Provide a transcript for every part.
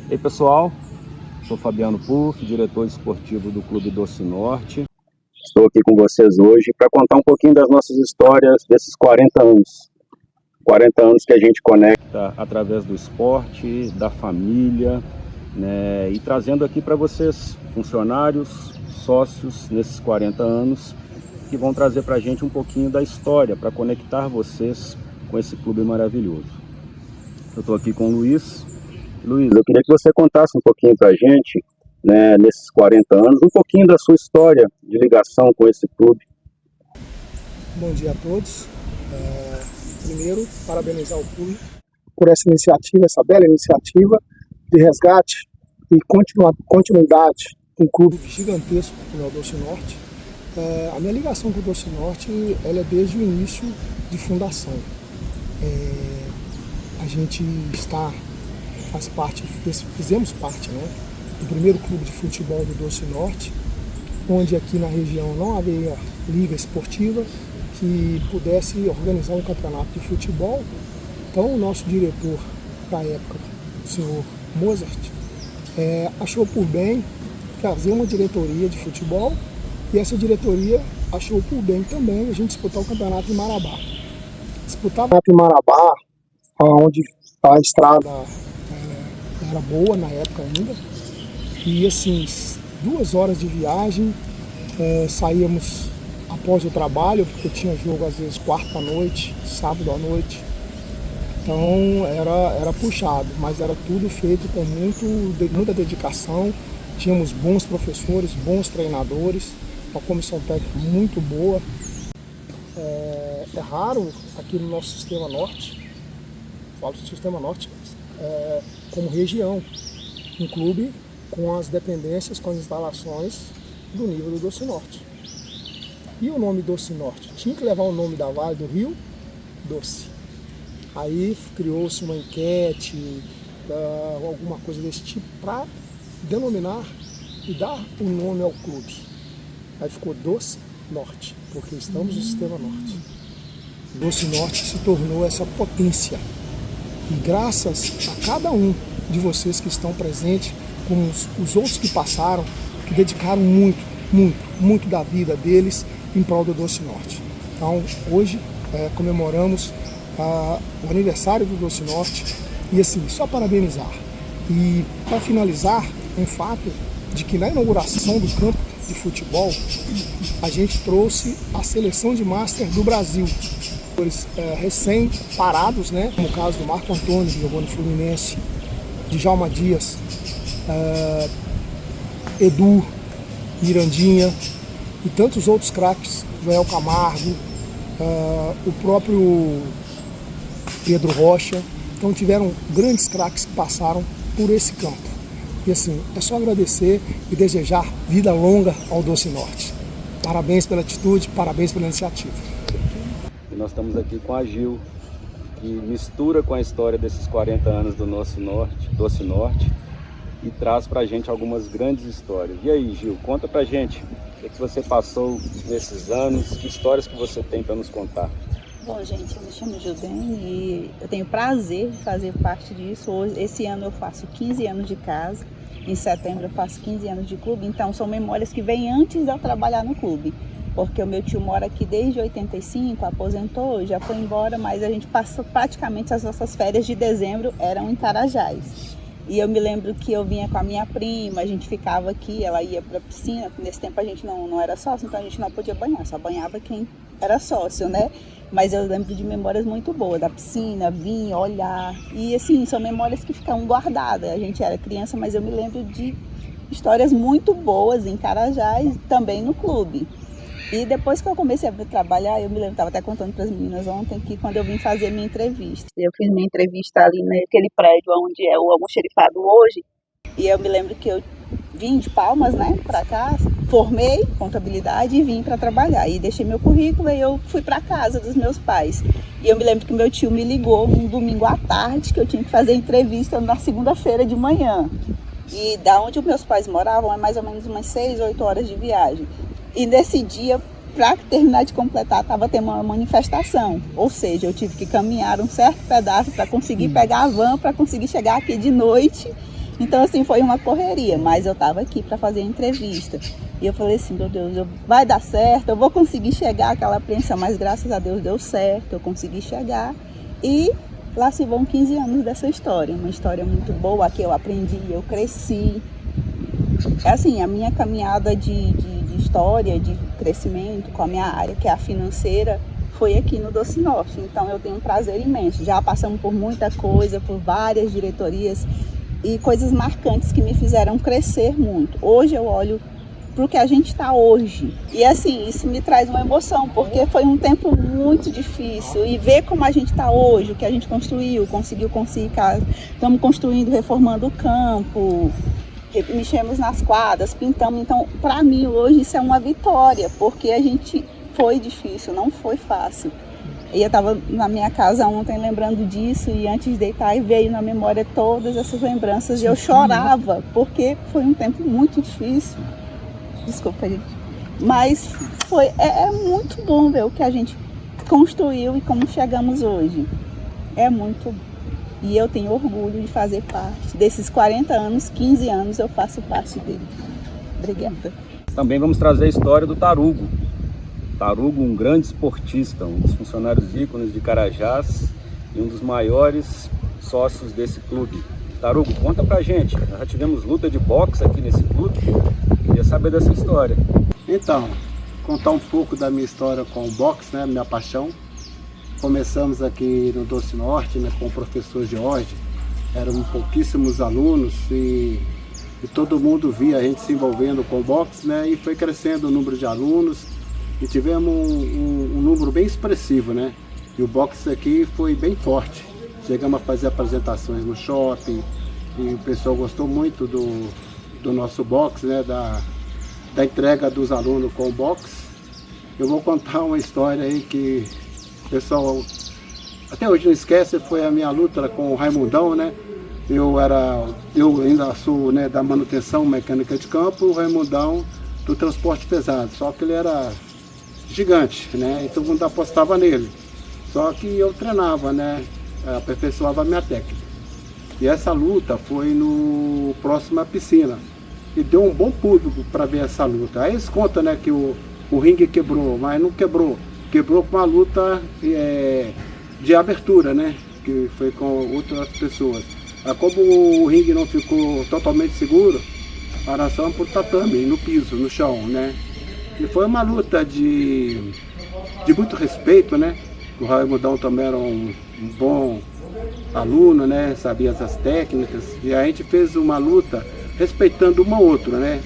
Ei pessoal, sou Fabiano Puff, diretor esportivo do Clube Doce Norte. Estou aqui com vocês hoje para contar um pouquinho das nossas histórias desses 40 anos. 40 anos que a gente conecta através do esporte, da família, né? E trazendo aqui para vocês, funcionários, sócios nesses 40 anos, que vão trazer para a gente um pouquinho da história, para conectar vocês com esse clube maravilhoso. Eu estou aqui com o Luiz. Luiz, eu queria que você contasse um pouquinho para a gente, né, nesses 40 anos, um pouquinho da sua história de ligação com esse clube. Bom dia a todos. Primeiro, parabenizar o clube por essa iniciativa, essa bela iniciativa de resgate e continuidade com um clube gigantesco como é o Doce Norte. A minha ligação com o Doce Norte ela é desde o início de fundação. A gente fizemos parte, né, do primeiro clube de futebol do Doce Norte, onde aqui na região não havia liga esportiva que pudesse organizar um campeonato de futebol. Então o nosso diretor da época, o senhor Mozart, achou por bem fazer uma diretoria de futebol, e essa diretoria achou por bem também a gente disputar o campeonato em Marabá. Disputar o campeonato em Marabá, onde a estrada era boa na época ainda, e assim, 2 horas de viagem, saíamos após o trabalho, porque tinha jogo às vezes quarta à noite, sábado à noite, então era puxado, mas era tudo feito com muita dedicação. Tínhamos bons professores, bons treinadores, uma comissão técnica muito boa. É raro aqui no nosso Sistema Norte, falo do Sistema Norte, como região, um clube com as dependências, com as instalações do nível do Doce Norte. E o nome Doce Norte? Tinha que levar o nome da Vale do Rio Doce. Aí criou-se uma enquete, alguma coisa desse tipo, para denominar e dar o nome ao clube. Aí ficou Doce Norte, porque estamos no Sistema Norte. Doce Norte se tornou essa potência. E graças a cada um de vocês que estão presentes, como os outros que passaram, que dedicaram muito da vida deles em prol do Doce Norte. Então, hoje comemoramos o aniversário do Doce Norte e assim, só parabenizar. E para finalizar, um fato de que na inauguração do campo de futebol, a gente trouxe a seleção de Master do Brasil. Recém-parados, né? Como o caso do Marco Antônio, que jogou no Fluminense, de Djalma Dias, Edu, Mirandinha e tantos outros craques, Joel Camargo, o próprio Pedro Rocha. Então tiveram grandes craques que passaram por esse campo. E assim, é só agradecer e desejar vida longa ao Doce Norte. Parabéns pela atitude, parabéns pela iniciativa. E nós estamos aqui com a Gil, que mistura com a história desses 40 anos do nosso Doce Norte, e traz pra gente algumas grandes histórias. E aí, Gil, conta pra gente o que você passou nesses anos, que histórias que você tem para nos contar. Bom, gente, eu me chamo Gilden e eu tenho prazer de fazer parte disso. Esse ano eu faço 15 anos de casa, em setembro eu faço 15 anos de clube, então são memórias que vêm antes de eu trabalhar no clube. Porque o meu tio mora aqui desde 85, aposentou, já foi embora, mas a gente passou praticamente as nossas férias de dezembro eram em Carajás. E eu me lembro que eu vinha com a minha prima, a gente ficava aqui, ela ia para a piscina. Nesse tempo a gente não era sócio, então a gente não podia banhar, só banhava quem era sócio, né? Mas eu lembro de memórias muito boas, da piscina, vir, olhar. E assim, são memórias que ficam guardadas. A gente era criança, mas eu me lembro de histórias muito boas em Carajás e também no clube. E depois que eu comecei a trabalhar, eu me lembro, estava até contando para as meninas ontem, que quando eu vim fazer minha entrevista, eu fiz minha entrevista ali naquele prédio onde é o almoxerifado hoje, e eu me lembro que eu vim de Palmas, né, para cá, formei contabilidade e vim para trabalhar. E deixei meu currículo e eu fui para casa dos meus pais. E eu me lembro que meu tio me ligou um domingo à tarde, que eu tinha que fazer entrevista na segunda-feira de manhã. E da onde meus pais moravam é mais ou menos umas 6, 8 horas de viagem. E nesse dia, para terminar de completar, estava tendo uma manifestação. Ou seja, eu tive que caminhar um certo pedaço para conseguir pegar a van, para conseguir chegar aqui de noite Então, assim, foi uma correria, mas eu estava aqui para fazer a entrevista. E eu falei assim, meu Deus, vai dar certo, eu vou conseguir chegar àquela apreensão, mas graças a Deus deu certo, eu consegui chegar. E lá se vão 15 anos dessa história, uma história muito boa, que eu aprendi, eu cresci. É assim, a minha caminhada de história, de crescimento com a minha área, que é a financeira, foi aqui no Doce Norte. Então eu tenho um prazer imenso. Já passamos por muita coisa, por várias diretorias e coisas marcantes que me fizeram crescer muito. Hoje eu olho para o que a gente está hoje. E assim, isso me traz uma emoção, porque foi um tempo muito difícil. E ver como a gente está hoje, o que a gente construiu, conseguiu conseguir casa. Estamos construindo, reformando o campo, mexemos nas quadras, pintamos. Então, para mim, hoje isso é uma vitória, porque a gente foi difícil, não foi fácil. E eu estava na minha casa ontem lembrando disso e antes de deitar e veio na memória todas essas lembranças e eu chorava, porque foi um tempo muito difícil. Desculpa, gente. Mas é muito bom ver o que a gente construiu e como chegamos hoje. É muito bom. E eu tenho orgulho de fazer parte desses 40 anos, 15 anos eu faço parte dele. Obrigada. Também vamos trazer a história do Tarugo. Tarugo, um grande esportista, um dos funcionários ícones de Carajás e um dos maiores sócios desse clube. Tarugo, conta pra gente, nós já tivemos luta de boxe aqui nesse clube, queria saber dessa história. Então, contar um pouco da minha história com o boxe, né, minha paixão. Começamos aqui no Doce Norte, né, com o professor Jorge, eram pouquíssimos alunos e todo mundo via a gente se envolvendo com o boxe, né, e foi crescendo o número de alunos. E tivemos um número bem expressivo, né? E o boxe aqui foi bem forte. Chegamos a fazer apresentações no shopping e o pessoal gostou muito do nosso boxe, né? Da entrega dos alunos com o boxe. Eu vou contar uma história aí que o pessoal até hoje não esquece, foi a minha luta com o Raimundão, né? Eu ainda sou, né, da manutenção mecânica de campo, o Raimundão do transporte pesado, só que ele era gigante, né? E todo mundo apostava nele. Só que eu treinava, né? Aperfeiçoava a minha técnica. E essa luta foi no próximo à piscina. E deu um bom público para ver essa luta. Aí eles contam, né, que o ringue quebrou, mas não quebrou. Quebrou com uma luta de abertura, né? Que foi com outras pessoas. Mas como o ringue não ficou totalmente seguro, paração por tatame, no piso, no chão, né? E foi uma luta de muito respeito, né? O Raimundão também era um bom aluno, né? Sabia as técnicas. E a gente fez uma luta respeitando uma outra, né?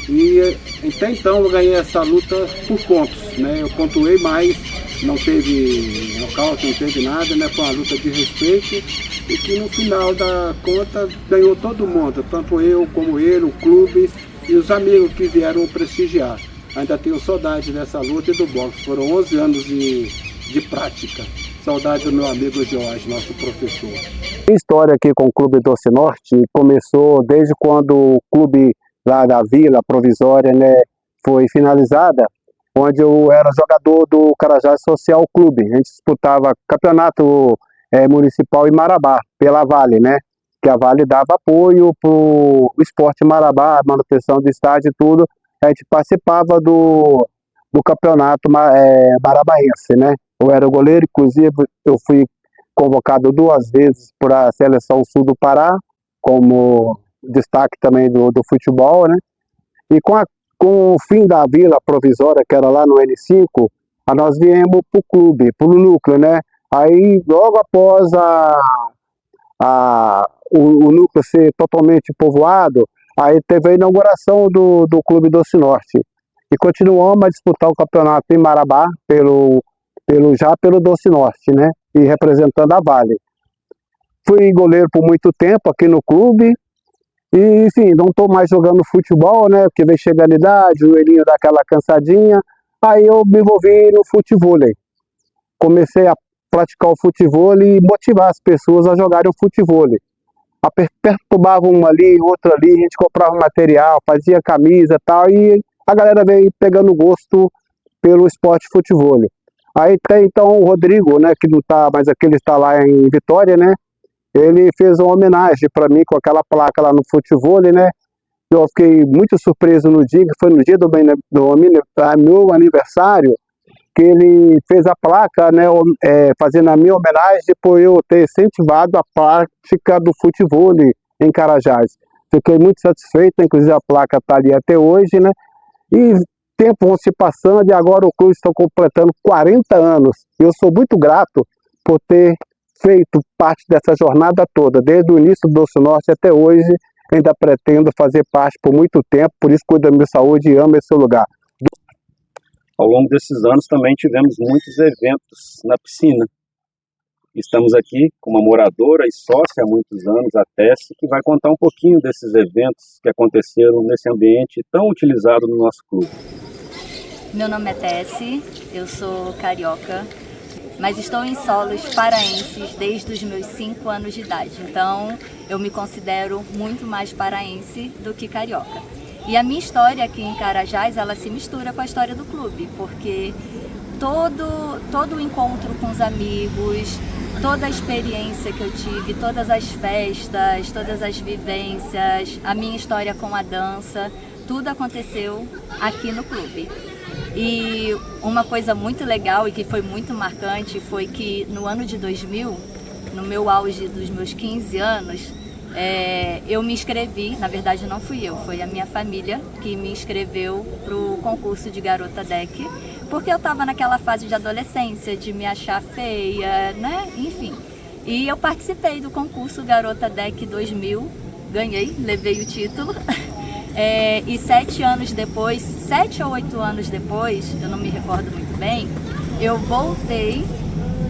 E até então eu ganhei essa luta por pontos, né? Eu pontuei mais, não teve nocaute, não teve nada, né? Foi uma luta de respeito e que no final da conta ganhou todo mundo, tanto eu como ele, o clube e os amigos que vieram prestigiar. Ainda tenho saudade dessa luta e do boxe. Foram 11 anos de prática. Saudade do meu amigo Jorge, nosso professor. A história aqui com o Clube Doce Norte começou desde quando o clube lá da Vila Provisória, né, foi finalizada, onde eu era jogador do Carajás Social Clube. A gente disputava campeonato municipal em Marabá, pela Vale, né? Que a Vale dava apoio para o esporte Marabá, manutenção do estádio e tudo. A gente participava do campeonato marabaense, né? Eu era o goleiro, inclusive eu fui convocado 2 vezes para a Seleção Sul do Pará, como destaque também do futebol, né? E com o fim da Vila Provisória, que era lá no N5, nós viemos para o clube, para o núcleo, né? Aí, logo após o núcleo ser totalmente povoado, aí teve a inauguração do Clube Doce Norte. E continuamos a disputar o campeonato em Marabá, já pelo Doce Norte, né? E representando a Vale. Fui goleiro por muito tempo aqui no clube. E, enfim, não estou mais jogando futebol, né? Porque vem chegando a idade, o joelhinho dá aquela cansadinha. Aí eu me envolvi no futevôlei. Comecei a praticar o futevôlei e motivar as pessoas a jogarem o futevôlei. Perturbava uma ali, outra ali, a gente comprava material, fazia camisa e tal, e a galera veio pegando gosto pelo esporte futevôlei. Aí tem então o Rodrigo, né, que não está mais aqui, ele está lá em Vitória, né, ele fez uma homenagem para mim com aquela placa lá no futebol, né? Eu fiquei muito surpreso no dia, que foi no dia do meu aniversário, que ele fez a placa, né, fazendo a minha homenagem por eu ter incentivado a prática do futebol em Carajás. Fiquei muito satisfeito, inclusive a placa está ali até hoje, né? E tempo vão se passando e agora o clube está completando 40 anos. Eu sou muito grato por ter feito parte dessa jornada toda, desde o início do Doce Norte até hoje. Ainda pretendo fazer parte por muito tempo, por isso cuido da minha saúde e amo esse lugar. Ao longo desses anos também tivemos muitos eventos na piscina. Estamos aqui com uma moradora e sócia há muitos anos, a Tessie, que vai contar um pouquinho desses eventos que aconteceram nesse ambiente tão utilizado no nosso clube. Meu nome é Tessie, eu sou carioca, mas estou em solos paraenses desde os meus 5 anos de idade. Então, eu me considero muito mais paraense do que carioca. E a minha história aqui em Carajás, ela se mistura com a história do clube, porque todo o encontro com os amigos, toda a experiência que eu tive, todas as festas, todas as vivências, a minha história com a dança, tudo aconteceu aqui no clube. E uma coisa muito legal e que foi muito marcante foi que no ano de 2000, no meu auge dos meus 15 anos, eu me inscrevi, na verdade não fui eu, foi a minha família que me inscreveu para o concurso de Garota DEC, porque eu estava naquela fase de adolescência, de me achar feia, né? Enfim. E eu participei do concurso Garota DEC 2000, ganhei, levei o título. E 7 anos depois, 7 ou 8 anos depois, eu não me recordo muito bem, eu voltei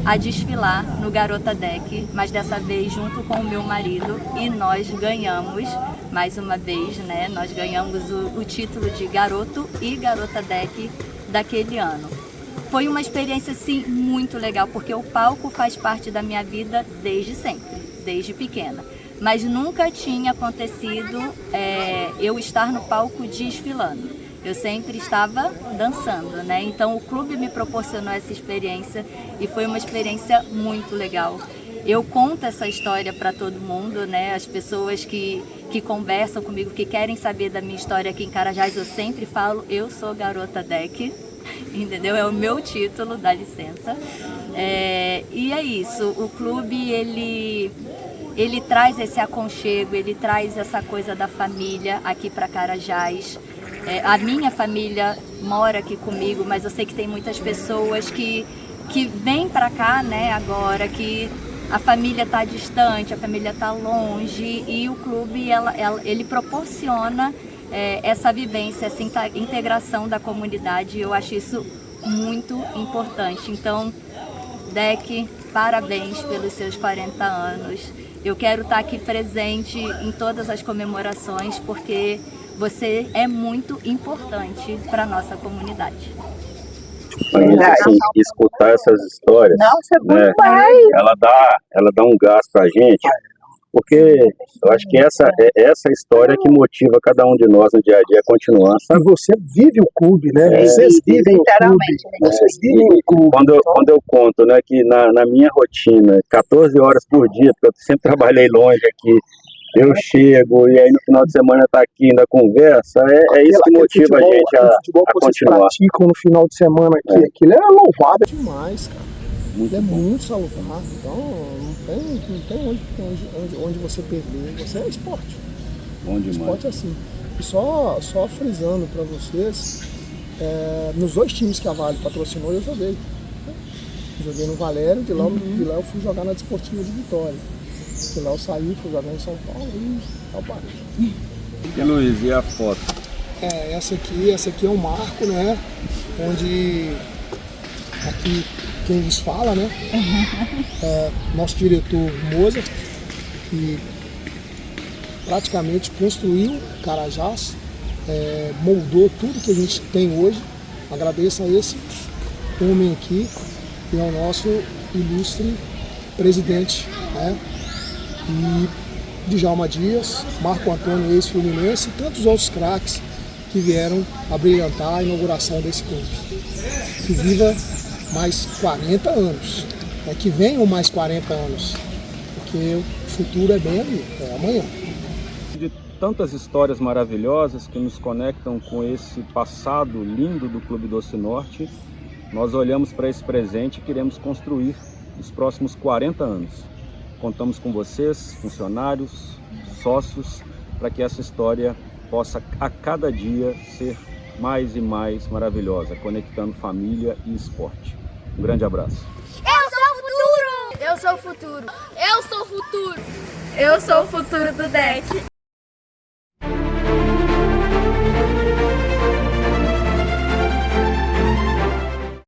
a desfilar no Garota DEC, mas dessa vez junto com o meu marido, e nós ganhamos, mais uma vez, né, nós ganhamos o título de Garoto e Garota DEC daquele ano. Foi uma experiência, sim, muito legal, porque o palco faz parte da minha vida desde sempre, desde pequena. Mas nunca tinha acontecido eu estar no palco desfilando. Eu sempre estava dançando, né? Então o clube me proporcionou essa experiência e foi uma experiência muito legal. Eu conto essa história para todo mundo, né? As pessoas que conversam comigo, que querem saber da minha história aqui em Carajás, eu sempre falo, eu sou Garota DEC, entendeu? É o meu título, dá licença. E é isso, o clube, ele traz esse aconchego, ele traz essa coisa da família aqui para Carajás. A minha família mora aqui comigo, mas eu sei que tem muitas pessoas que vêm para cá, né, agora, que a família está distante, a família está longe, e o clube ele proporciona essa vivência, essa integração da comunidade. Eu acho isso muito importante. Então, DEC, parabéns pelos seus 40 anos. Eu quero estar aqui presente em todas as comemorações, porque você é muito importante para a nossa comunidade. Mas, assim, escutar essas histórias, né, ela dá um gás para a gente, porque eu acho que essa história que motiva cada um de nós no dia a dia a continuar. Sabe? Você vive o clube, né? Vocês vivem o clube. Vocês vivem o clube. Quando eu conto, né, que na minha rotina, 14 horas por dia, porque eu sempre trabalhei longe aqui, eu chego e aí no final de semana tá aqui ainda conversa, é isso que motiva a gente a continuar. Praticam no final de semana aqui, aquilo é louvado demais, cara. É muito salutar, então não tem onde você perder. Você é esporte. Bom demais. Esporte é assim. E só frisando para vocês, nos 2 times que a Vale patrocinou eu joguei. Joguei no Valério, de lá eu fui jogar na Desportiva de Vitória. De lá eu saí, fui jogar em São Paulo e tal parede. E Luiz, e a foto? Essa aqui é um marco, né? Onde aqui quem vos fala, né? Nosso diretor Mozart, que praticamente construiu Carajás, moldou tudo que a gente tem hoje. Agradeço a esse homem aqui, que é o nosso ilustre presidente, né? E Djalma Dias, Marco Antônio, ex-Fluminense, e tantos outros craques que vieram a brilhantar a inauguração desse clube. Que viva mais 40 anos, que venham mais 40 anos, porque futuro é bem ali, é amanhã. De tantas histórias maravilhosas que nos conectam com esse passado lindo do Clube Doce Norte, nós olhamos para esse presente e queremos construir os próximos 40 anos. Contamos com vocês, funcionários, sócios, para que essa história possa a cada dia ser mais e mais maravilhosa, conectando família e esporte. Um grande abraço. Eu sou o futuro! Eu sou o futuro! Eu sou o futuro! Eu sou o futuro do DEC!